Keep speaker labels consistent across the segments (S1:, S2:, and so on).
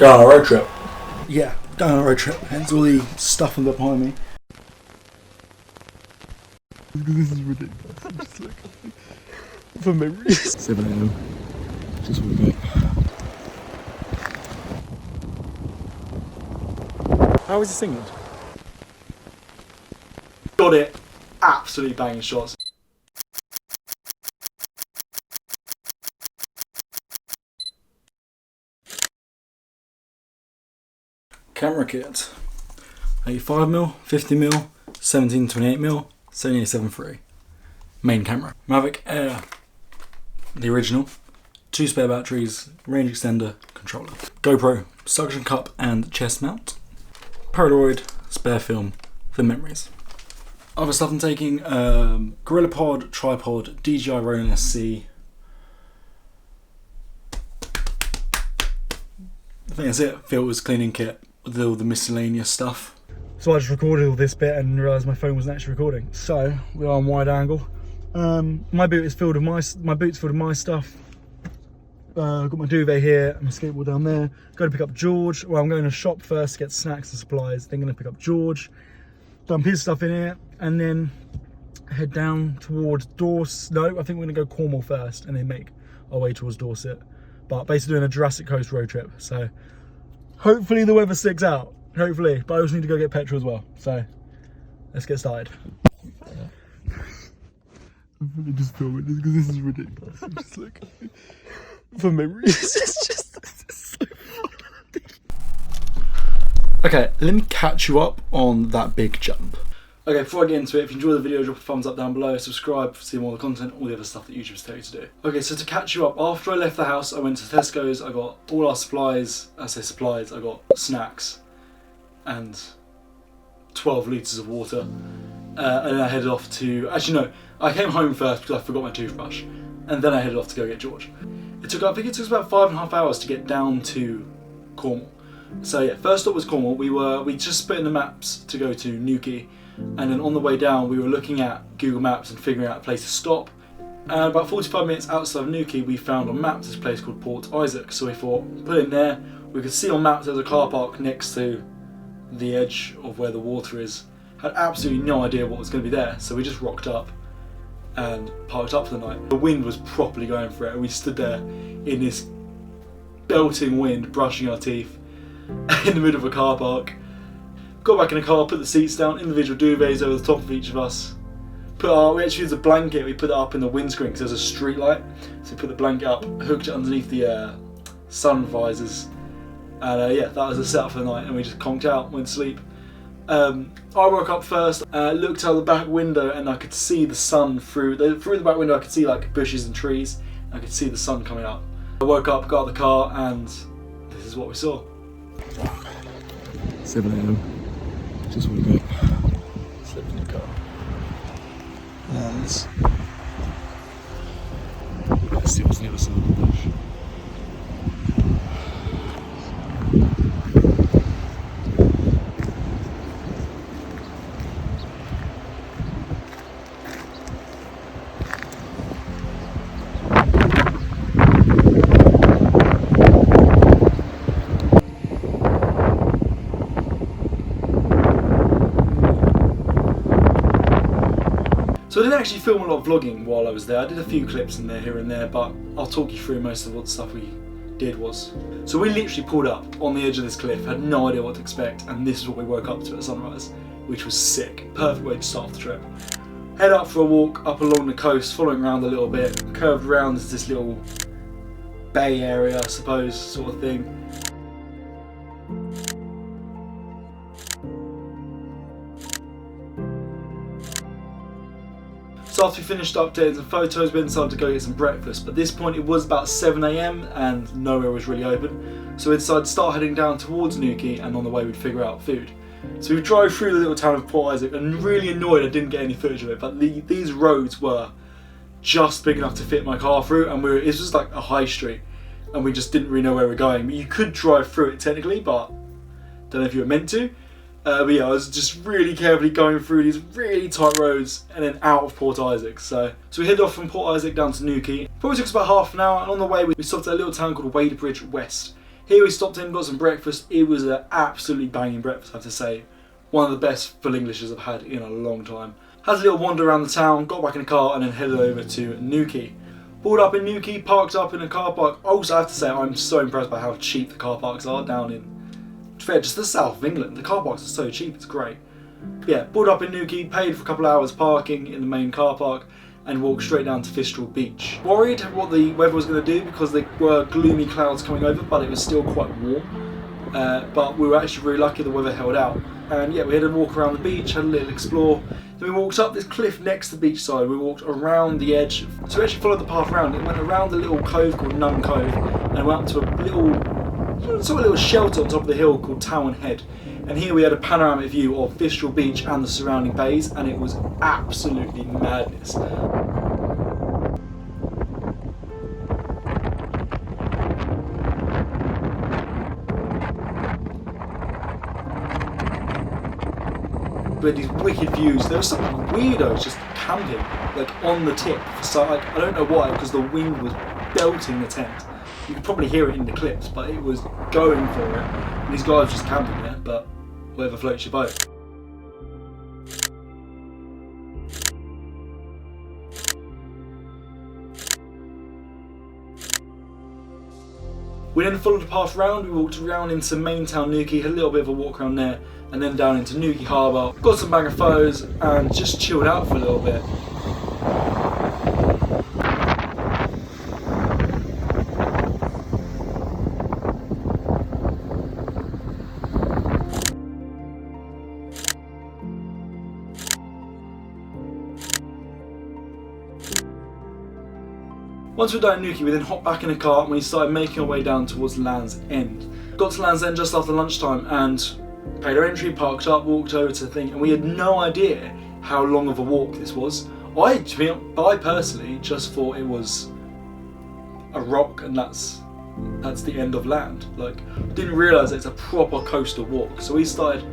S1: Go on a road trip.
S2: Yeah, going on a road trip. Hence all the stuff on the behind me.
S3: This is ridiculous. Just like, for memories. 7 AM. Just woke up. How was this England?
S1: Got it. Absolutely banging shots. Camera kit. 85mm, 50mm, 17-28mm, Sony A7iii. Main camera. Mavic Air, the original. 2 spare batteries, range extender, controller. GoPro, suction cup and chest mount. Polaroid, spare film for memories. Other stuff I'm taking, GorillaPod, tripod, DJI Ronin SC. I think that's it. Filters, cleaning kit, with all the miscellaneous stuff. So I just recorded all this bit and realised my phone wasn't actually recording. So we are on wide angle. My boot is filled with my boot's filled with my stuff. I've got my duvet here and my skateboard down there. Going to pick up George. Well, I'm going to a shop first to get snacks and supplies. Then going to pick up George. Dump his stuff in here and then head down towards Dorset. No, I think we're going to go Cornwall first and then make our way towards Dorset. But basically doing a Jurassic Coast road trip. So hopefully the weather sticks out. Hopefully. But I also need to go get petrol as well. So let's get started.
S3: I'm really just filming this because this is ridiculous. I'm just like, for memories, it's so funny.
S1: Okay, let me catch you up on that big jump. Okay, before I get into it, if you enjoy the video, drop a thumbs up down below, subscribe to see more of the content, all the other stuff that YouTube's telling you to do. Okay, so to catch you up, after I left the house, I went to Tesco's, I got all our supplies. I say supplies, I got snacks and 12 litres of water. And then I headed off to, actually no, I came home first because I forgot my toothbrush. And then I headed off to go get George. I think it took us about 5.5 hours to get down to Cornwall. So yeah, first stop was Cornwall. We just put in the maps to go to Newquay. And then on the way down, we were looking at Google Maps and figuring out a place to stop. And about 45 minutes outside of Newquay, we found on maps this place called Port Isaac. So we thought, put it in there. We could see on maps there's a car park next to the edge of where the water is. Had absolutely no idea what was going to be there, so we just rocked up and parked up for the night. The wind was properly going for it. We stood there in this belting wind, brushing our teeth in the middle of a car park. Got back in the car, put the seats down, individual duvets over the top of each of us. We actually used a blanket, we put it up in the windscreen because there's a street light. So we put the blanket up, hooked it underneath the sun visors. And yeah, that was the setup for the night, and we just conked out, went to sleep. I woke up first, looked out the back window and I could see the sun through the back window. I could see like bushes and trees. I could see the sun coming up. I woke up, got out of the car, and this is what we saw.
S3: 7 AM. Just woke up.
S1: Slept in the car. And
S3: let's see what's on the other side of the bush.
S1: so I didn't actually film a lot of vlogging while I was there. I did a few clips in there, here and there, but I'll talk you through most of what the stuff we did was. So we literally pulled up on the edge of this cliff, had no idea what to expect, and this is what we woke up to at sunrise, which was sick. Perfect way to start off the trip. Head up for a walk up along the coast, following around a little bit, curved around as this little bay area, I suppose, sort of thing. So after we finished updating some photos, we decided to go get some breakfast. But at this point it was about 7 AM and nowhere was really open. So we decided to start heading down towards Newquay, and on the way we'd figure out food. So we drove through the little town of Port Isaac and really annoyed I didn't get any footage of it. But these roads were just big enough to fit my car through, and it was just like a high street. And we just didn't really know where we were going. But you could drive through it technically, but don't know if you were meant to. But yeah, I was just really carefully going through these really tight roads and then out of Port Isaac. So we headed off from Port Isaac down to Newquay. Probably took us about half an hour, and on the way we stopped at a little town called Wadebridge West. Here we stopped in, got some breakfast. It was an absolutely banging breakfast, I have to say. One of the best full Englishes I've had in a long time. Had a little wander around the town, got back in the car and then headed over to Newquay. Pulled up in Newquay, parked up in a car park. Also, I have to say, I'm so impressed by how cheap the car parks are down in, just the south of England. The car parks are so cheap, it's great. Yeah, pulled up in Newquay, paid for a couple of hours parking in the main car park and walked straight down to Fistral Beach. Worried what the weather was going to do because there were gloomy clouds coming over, but it was still quite warm. But we were actually really lucky the weather held out. And yeah, we had a walk around the beach, had a little explore. Then we walked up this cliff next to the beach side. We walked around the edge. So we actually followed the path around. It went around a little cove called Nun Cove and went up to a little shelter on top of the hill called Towan Head. And here we had a panoramic view of Fistral Beach and the surrounding bays, and it was absolutely madness. We had these wicked views. There were some weirdos just camping, like on the tip. So like, I don't know why, because the wind was belting the tent. You could probably hear it in the clips, but it was going for it. And these guys were just camping there, but whatever floats your boat. We then followed the path round. We walked around into main town Newquay, had a little bit of a walk around there, and then down into Newquay Harbour. Got some bag of photos and just chilled out for a little bit. Once we were down in Newquay, we then hopped back in a car and we started making our way down towards Land's End. Got to Land's End just after lunchtime and paid our entry, parked up, walked over to the thing, and we had no idea how long of a walk this was. I personally just thought it was a rock and that's the end of land. Like, didn't realise it's a proper coastal walk. So we started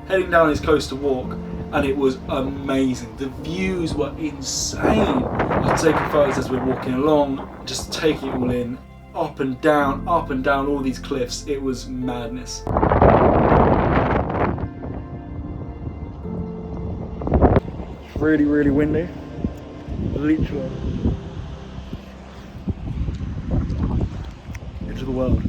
S1: heading down this coastal walk and it was amazing. The views were insane. I was taking photos as we were walking along, just taking it all in, up and down all these cliffs. It was madness. It's really, really windy. Literally. Edge of the world.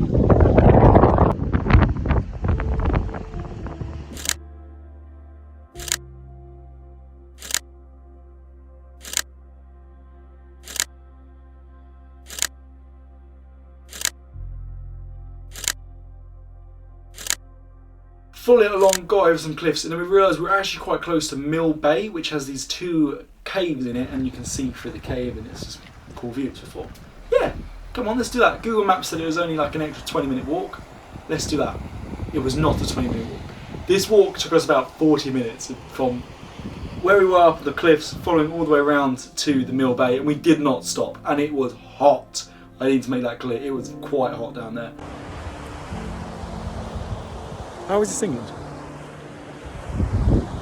S1: Followed it along, got over some cliffs, and then we realised we were actually quite close to Mill Bay, which has these two caves in it, and you can see through the cave, and it's just a cool view. So I thought, yeah, come on, let's do that. Google Maps said it was only like an extra 20-minute walk. Let's do that. It was not a 20-minute walk. This walk took us about 40 minutes from where we were up the cliffs, following all the way around to the Mill Bay, and we did not stop, and it was hot. I need to make that clear. It was quite hot down there.
S3: How is this England?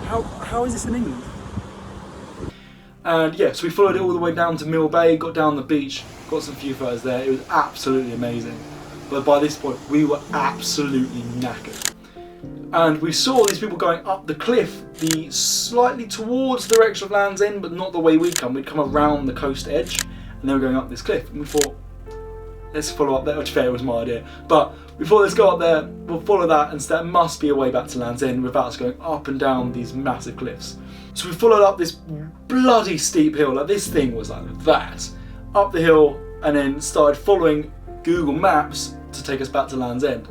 S3: How is this in England?
S1: And yeah, so we followed it all the way down to Mill Bay, got down the beach, got some few photos there. It was absolutely amazing. But by this point, we were absolutely knackered. And we saw these people going up the cliff, slightly towards the direction of Land's End, but not the way we'd come. We'd come around the coast edge, and they were going up this cliff. And we thought, let's follow up there, which fair was my idea. But we thought, let's go up there, we'll follow that, and there must be a way back to Land's End without us going up and down these massive cliffs. So we followed up this bloody steep hill, like this thing was like that, up the hill, and then started following Google Maps to take us back to Land's End.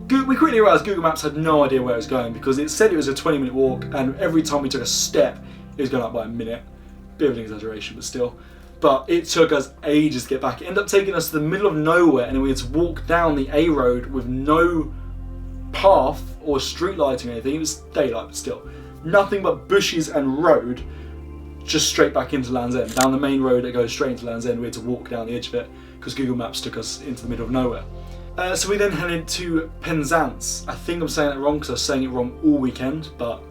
S1: We quickly realised Google Maps had no idea where it was going because it said it was a 20-minute walk, and every time we took a step, it was going up by a minute. Bit of an exaggeration, but still. But it took us ages to get back. It ended up taking us to the middle of nowhere, and then we had to walk down the A road with no path or street lighting or anything. It was daylight, but still. Nothing but bushes and road, just straight back into Land's End. Down the main road that goes straight into Land's End, we had to walk down the edge of it because Google Maps took us into the middle of nowhere. So we then headed to Penzance. I think I'm saying it wrong because I was saying it wrong all weekend, but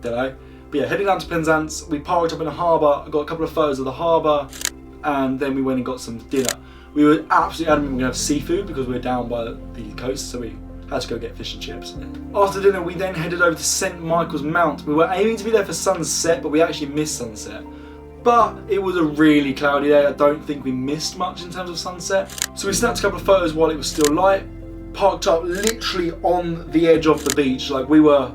S1: don't know. But yeah, heading down to Penzance, we parked up in a harbour, got a couple of photos of the harbour, and then we went and got some dinner. We were absolutely adamant we were going to have seafood because we were down by the coast, so we had to go get fish and chips. After dinner, we then headed over to St Michael's Mount. We were aiming to be there for sunset, but we actually missed sunset. But it was a really cloudy day. I don't think we missed much in terms of sunset. So we snapped a couple of photos while it was still light, parked up literally on the edge of the beach. Like, we were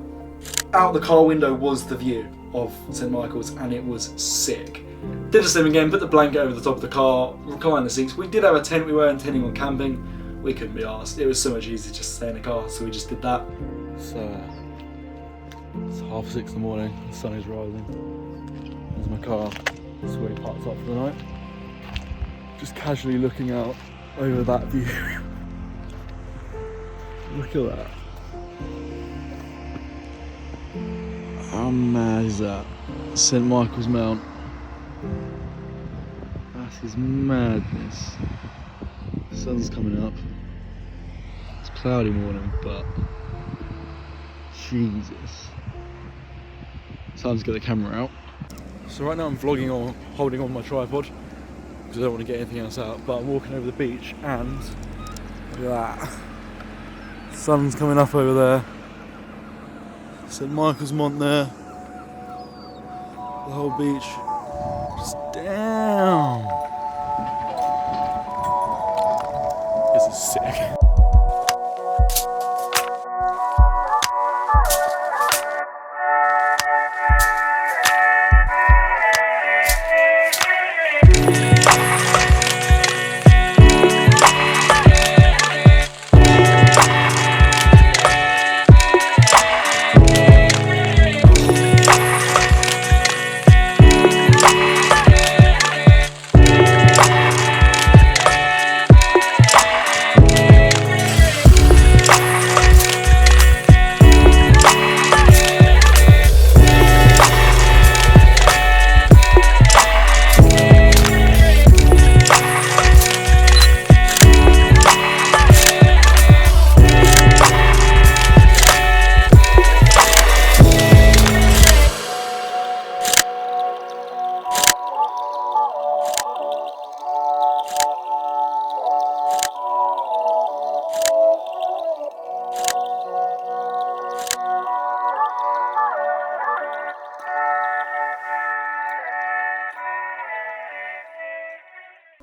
S1: out the car window was the view of St Michael's, and it was sick. Did the same again, put the blanket over the top of the car, recline the seats. We did have a tent, we were intending on camping. We couldn't be arsed. It was so much easier just to stay in the car, so we just did that.
S3: So, it's 6:30 in the morning, the sun is rising. There's my car, that's where he parked up for the night. Just casually looking out over that view. Look at that. How mad is that? St Michael's Mount. That is madness. The sun's coming up. It's a cloudy morning, but Jesus. Time to get the camera out. So right now I'm vlogging on, holding on my tripod because I don't want to get anything else out, but I'm walking over the beach and look at that. Sun's coming up over there. St Michael's Mont there. The whole beach just down. This is sick.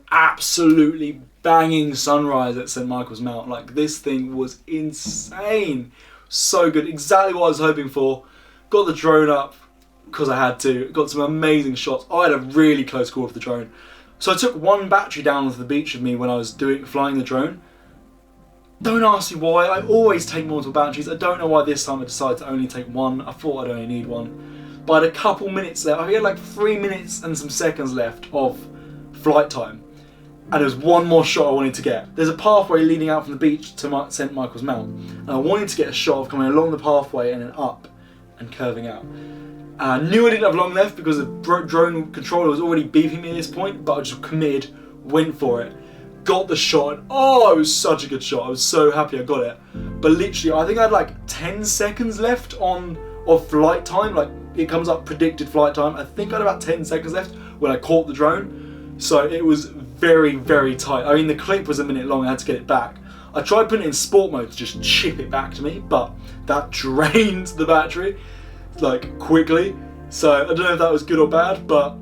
S1: Absolutely banging sunrise at St Michael's Mount. Like, this thing was insane. So good, exactly what I was hoping for. Got the drone up because I had to. Got some amazing shots. I had a really close call with the drone. So I took one battery down to the beach with me when I was flying the drone. Don't ask me why. I always take multiple batteries. I don't know why this time I decided to only take one. I thought I'd only need one. But I had a couple minutes left. I had like 3 minutes and some seconds left of flight time. And there was one more shot I wanted to get. There's a pathway leading out from the beach to St Michael's Mount, and I wanted to get a shot of coming along the pathway and then up and curving out. And I knew I didn't have long left because the drone controller was already beeping me at this point, but I just committed, went for it, got the shot, and oh, it was such a good shot. I was so happy I got it. But literally, I think I had like 10 seconds left of flight time. Like, it comes up predicted flight time. I think I had about 10 seconds left when I caught the drone. So it was very, very tight. I mean, the clip was a minute long, I had to get it back. I tried putting it in sport mode to just chip it back to me, but that drained the battery, like, quickly. So I don't know if that was good or bad, but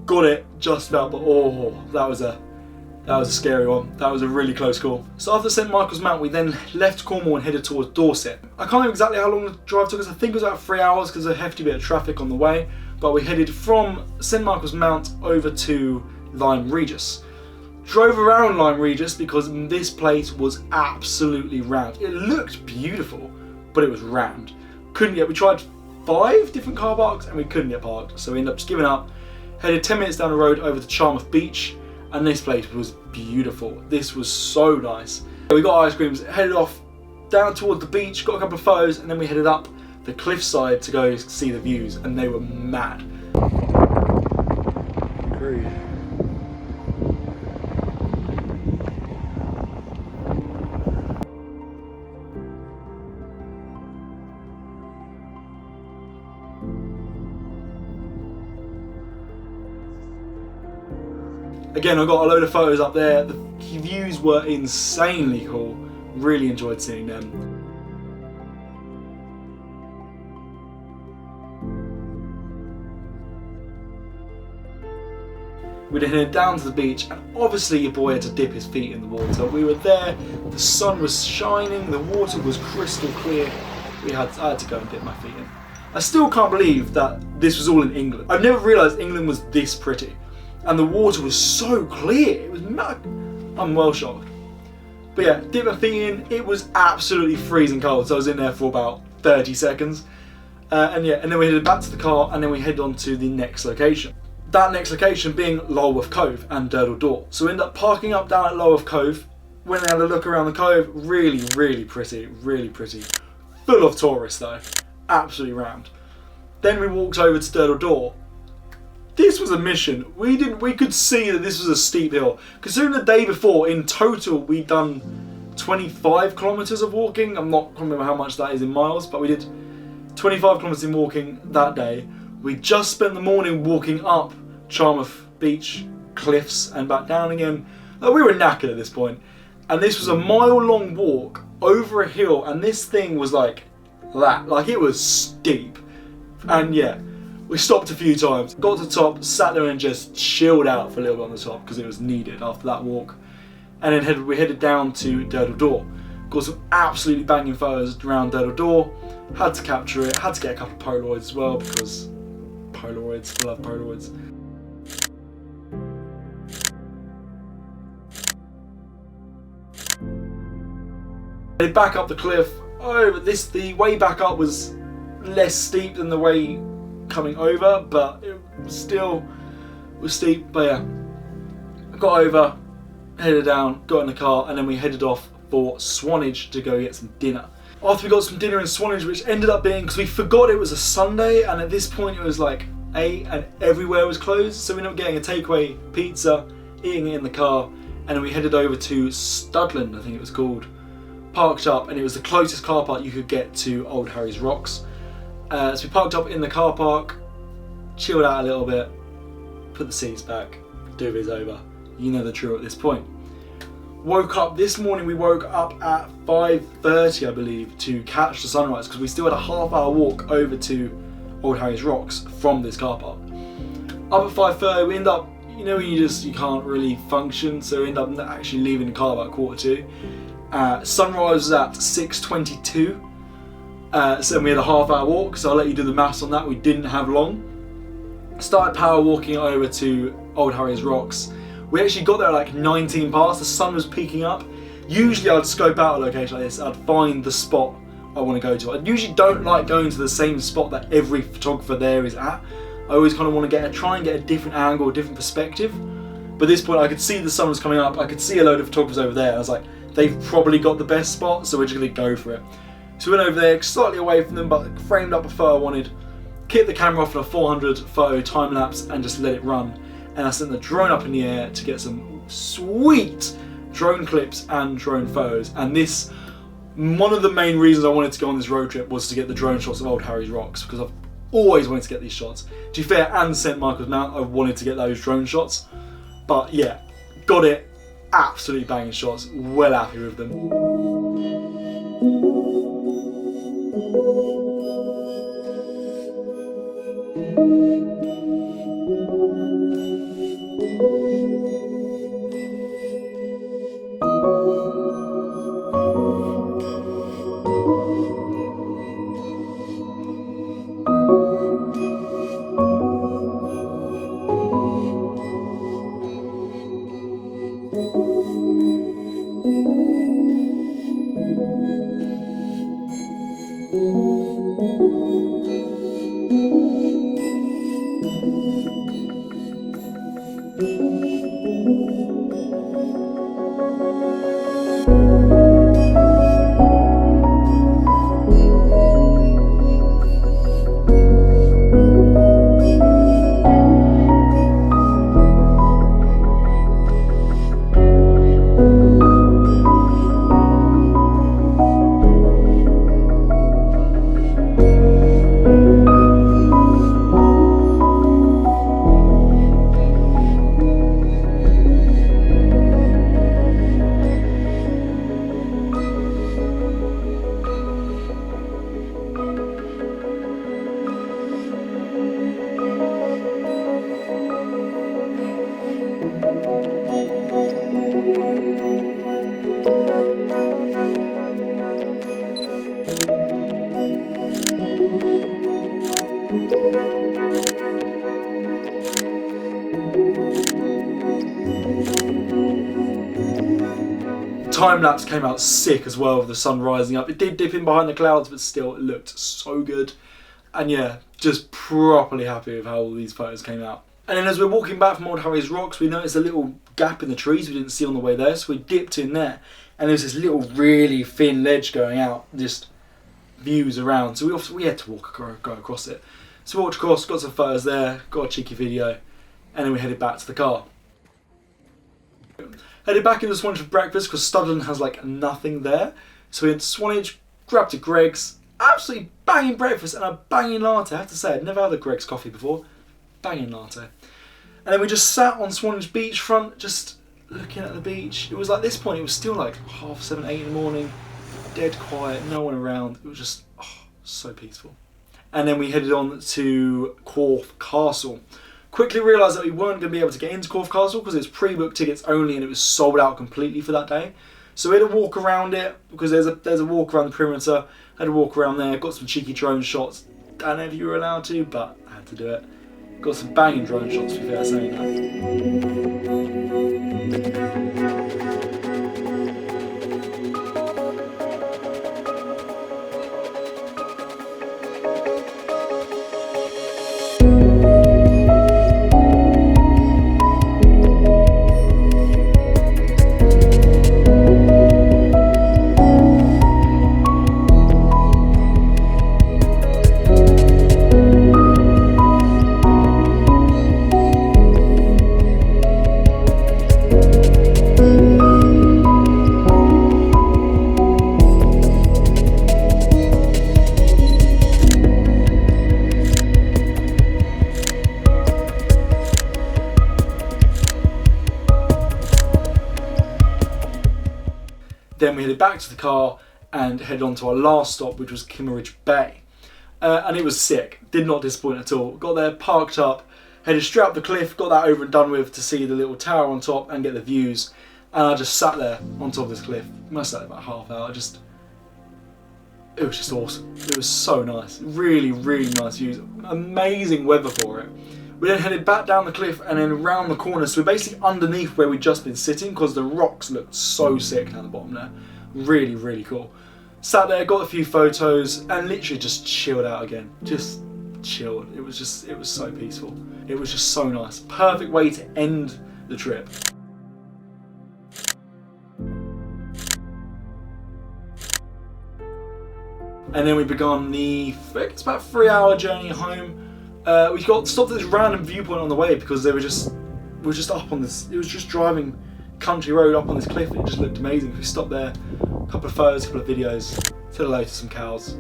S1: got it just about, but oh, that was a scary one. That was a really close call. So after St Michael's Mount, we then left Cornwall and headed towards Dorset. I can't remember exactly how long the drive took us. I think it was about 3 hours because there's a hefty bit of traffic on the way, but we headed from St Michael's Mount over to Lyme Regis. Drove around Lyme Regis because this place was absolutely rammed. It looked beautiful, but it was rammed. We tried 5 different car parks and we couldn't get parked, so we ended up just giving up. Headed 10 minutes down the road over to Charmouth Beach, and this place was beautiful. This was so nice. We got ice creams, headed off down towards the beach, got a couple of photos, and then we headed up the cliffside to go see the views, and they were mad.
S3: Agreed.
S1: Again, I got a load of photos up there. The views were insanely cool. Really enjoyed seeing them. We then headed down to the beach, and obviously your boy had to dip his feet in the water. We were there, the sun was shining, the water was crystal clear. I had to go and dip my feet in. I still can't believe that this was all in England. I've never realised England was this pretty. And the water was so clear, it was mad. I'm well shocked. But yeah, dip my feet in, it was absolutely freezing cold, so I was in there for about 30 seconds. And then we headed back to the car, and then we headed on to the next location. That next location being Lulworth Cove and Durdle Door. So we ended up parking up down at Lulworth Cove, went and had a look around the cove, really, really pretty, really pretty. Full of tourists though, absolutely rammed. Then we walked over to Durdle Door. This was a mission. We could see that this was a steep hill. Considering the day before, in total, we'd done 25 kilometers of walking. I'm not remember how much that is in miles, but we did 25 kilometers in walking that day. We just spent the morning walking up Charmouth Beach cliffs and back down again. We were knackered at this point. And this was a mile-long walk over a hill, and this thing was like that. Like, it was steep. And yeah, we stopped a few times, got to the top, sat there and just chilled out for a little bit on the top because it was needed after that walk. And then we headed down to Durdle Door. Got some absolutely banging photos around Durdle Door. Had to capture it, had to get a couple of Polaroids as well because Polaroids, I love Polaroids. They back up the cliff. Oh, but the way back up was less steep than the way coming over, but it still was steep. But yeah, I got over, headed down, got in the car, and then we headed off for Swanage to go get some dinner. After we got some dinner in Swanage, which ended up being, because we forgot it was a Sunday, and at this point it was like 8 and everywhere was closed, so we ended up getting a takeaway pizza, eating it in the car, and then we headed over to Studland, I think it was called. Parked up, and it was the closest car park you could get to Old Harry's Rocks. So we parked up in the car park, chilled out a little bit, put the seats back, duvet's over. You know the drill at this point. Woke up this morning, we woke up at 5:30 I believe to catch the sunrise because we still had a half-hour walk over to Old Harry's Rocks from this car park. Up at 5:30 we end up, you know, you can't really function, so we end up actually leaving the car about 1:45. Sunrise was at 6:22, so we had a half-hour walk, so I'll let you do the maths on that. We didn't have long. Started power walking over to Old Harry's Rocks. We actually got there at like 19 past, the sun was peaking up. Usually I'd scope out a location like this, I'd find the spot I want to go to. I usually don't like going to the same spot that every photographer there is at. I always kind of want to try and get a different angle, a different perspective. But at this point I could see the sun was coming up, I could see a load of photographers over there. I was like, they've probably got the best spot, so we're just going to go for it. So we went over there, slightly away from them, but framed up a photo I wanted, kicked the camera off in a 400 photo time lapse and just let it run. And I sent the drone up in the air to get some sweet drone clips and drone photos. And this, one of the main reasons I wanted to go on this road trip was to get the drone shots of Old Harry's Rocks, because I've always wanted to get these shots. To be fair, and St Michael's Mount, I wanted to get those drone shots. But yeah, got it. Absolutely banging shots, well happy with them. time lapse came out sick as well with the sun rising up. It did dip in behind the clouds, but still it looked so good. And yeah, just properly happy with how all these photos came out. And then as we're walking back from Old Harry's Rocks, we noticed a little gap in the trees we didn't see on the way there, so we dipped in there. And there's this little really thin ledge going out, just views around. So we had to go across it. So we walked across, got some photos there, got a cheeky video, and then we headed back to the car. Headed back into Swanage for breakfast because Studland has like nothing there. So we went to Swanage, grabbed a Greg's, absolutely banging breakfast and a banging latte. I have to say, I'd never had a Greg's coffee before. Banging latte. And then we just sat on Swanage beachfront, just looking at the beach. It was like this point, it was still like 7:30, 8 in the morning, dead quiet, no one around. It was just so peaceful. And then we headed on to Corfe Castle. Quickly realised that we weren't going to be able to get into Corfe Castle because it's pre-booked tickets only and it was sold out completely for that day. So we had to walk around it because there's a walk around the perimeter. Had to walk around there, got some cheeky drone shots. Don't know if you were allowed to, but I had to do it. Got some banging drone shots, to be fair, saying that. Then we headed back to the car and headed on to our last stop, which was Kimmeridge Bay. And it was sick, did not disappoint at all. Got there, parked up, headed straight up the cliff, got that over and done with to see the little tower on top and get the views. And I just sat there on top of this cliff. I must have sat there about half hour. It was just awesome. It was so nice. Really, really nice views. Amazing weather for it. We then headed back down the cliff and then round the corner. So we're basically underneath where we'd just been sitting because the rocks looked so sick down the bottom there. Really, really cool. Sat there, got a few photos and literally just chilled out again. Just chilled. It was so peaceful. It was just so nice. Perfect way to end the trip. And then we began it's about 3-hour journey home. We got stopped at this random viewpoint on the way because we were just up on this. It was just driving country road up on this cliff. And it just looked amazing. We stopped there, a couple of photos, a couple of videos, said hello to some cows,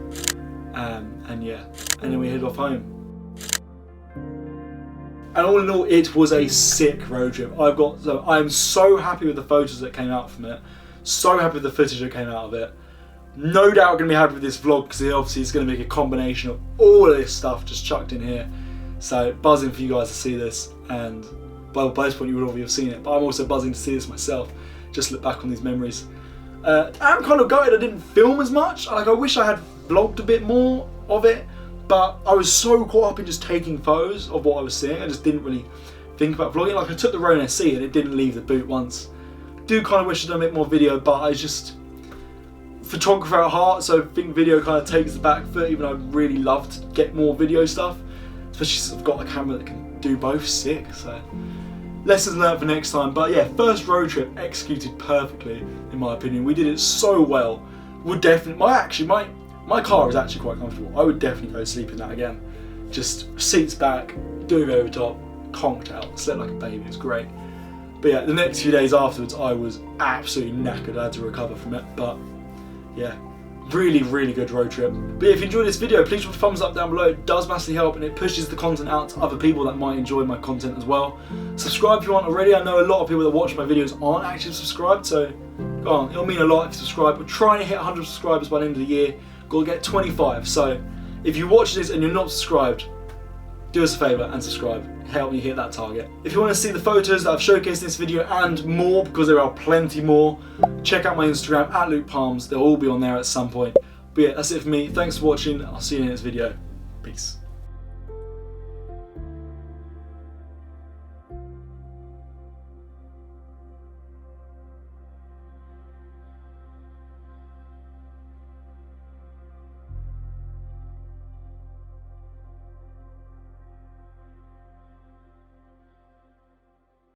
S1: and yeah. And then we headed off home. And all in all, it was a sick road trip. I'm so happy with the photos that came out from it. So happy with the footage that came out of it. No doubt going to be happy with this vlog because obviously it's going to make a combination of all of this stuff just chucked in here. So buzzing for you guys to see this, and by this point you would already have seen it, but I'm also buzzing to see this myself, just look back on these memories. I'm kind of gutted I didn't film as much. Like, I wish I had vlogged a bit more of it, but I was so caught up in just taking photos of what I was seeing, I just didn't really think about vlogging. Like, I took the Rode SE and it didn't leave the boot once. Do kind of wish I'd done a bit more video, but I just... photographer at heart, so I think video kind of takes the back foot, even though I'd really love to get more video stuff, especially since I've got a camera that can do both sick. So lessons learned for next time. But yeah, first road trip executed perfectly in my opinion. We did it so well. Would definitely, my car is actually quite comfortable. I would definitely go sleep in that again. Just seats back, duvet over top, conked out, slept like a baby. It was great. But yeah, the next few days afterwards I was absolutely knackered. I had to recover from it, but yeah, really, really good road trip. But yeah, if you enjoyed this video, please drop a thumbs up down below. It does massively help and it pushes the content out to other people that might enjoy my content as well. Subscribe if you aren't already. I know a lot of people that watch my videos aren't actually subscribed, so go on, it'll mean a lot if you subscribe. We're trying to hit 100 subscribers by the end of the year. Got to get 25, so if you watch this and you're not subscribed, do us a favour and subscribe. Help me hit that target. If you want to see the photos that I've showcased in this video and more, because there are plenty more, check out my Instagram at Luke Palms. They'll all be on there at some point. But yeah, that's it for me. Thanks for watching. I'll see you in the next video. Peace.